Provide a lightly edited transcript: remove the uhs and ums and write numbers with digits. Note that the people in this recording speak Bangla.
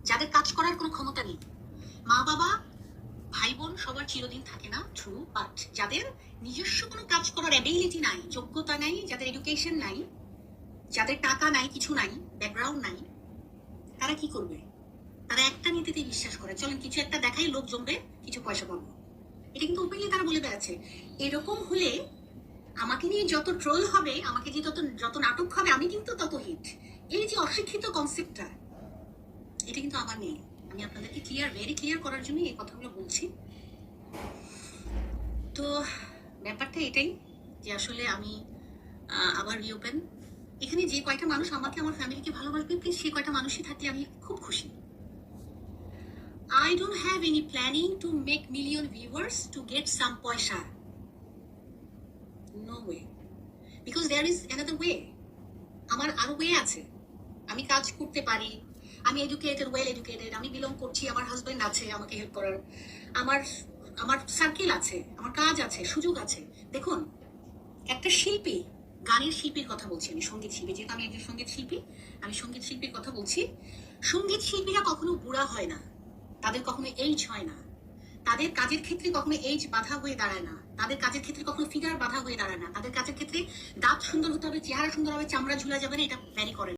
যাদের কাজ করার কোনো ক্ষমতা নেই। মা বাবা ভাই বোন সবার চিরদিন থাকে না, ট্রু, বাট যাদের নিজস্ব কোনো কাজ করার অ্যাবিলিটি নাই, যোগ্যতা নাই, যাদের এডুকেশন নাই, যাদের টাকা নাই, কিছু নাই, ব্যাকগ্রাউন্ড নাই, তারা কি করবে? তারা একটা নীতিতেই বিশ্বাস করে, চলেন কিছু একটা দেখাই, লোক জমবে, কিছু পয়সা পাবো। এটা কিন্তু ওপেনলি তারা বলে বেড়াচ্ছে। এরকম হলে আমাকে নিয়ে যত ট্রোল হবে, আমাকে যে যত নাটক হবে, আমি কিন্তু তত হিট। এই যে অশিক্ষিত কনসেপ্টটা, এটা কিন্তু আমার নেই। আমি আপনাদেরকে ভেরি ক্লিয়ার করার জন্য এই কথাগুলো বলছি। তো ব্যাপারটা এটাই যে আসলে আমি আবার রিওপেন, এখানে যে কয়টা মানুষ আমাকে, আমার ফ্যামিলিকে ভালোবাসবে, প্লিজ সে কয়টা মানুষই থাকলে আমি খুব খুশি। I don't have any planning to make million viewers to get some paisa. No way. Because there is another way. আমার আরো ওয়ে আছে। আমি কাজ করতে পারি, আমি এডুকেটেড, ওয়েল এডুকেটেড, আমি বিলং করছি, আমার হাজবেন্ড আছে আমাকে হেল্প করার, আমার আমার সার্কেল আছে, আমার কাজ আছে, সুযোগ আছে। দেখুন, একটা শিল্পী, গানের শিল্পীর কথা বলছি আমি, সঙ্গীত শিল্পী, যেহেতু আমি একজন সঙ্গীত শিল্পী, আমি সঙ্গীত শিল্পীর কথা বলছি। সঙ্গীত শিল্পীরা কখনো বুড়া হয় না, তাদের কখনো এইজ হয় না, তাদের কাজের ক্ষেত্রে কখনো এইজ বাধা হয়ে দাঁড়ায় না, তাদের কাজের ক্ষেত্রে কখনো ফিগার বাধা হয়ে দাঁড়ায় না, তাদের কাজের ক্ষেত্রে দাঁত সুন্দর হতে হবে, চেহারা সুন্দর হবে, চামড়া ঝুলা যাবে না, এটা ভ্যারি করে না।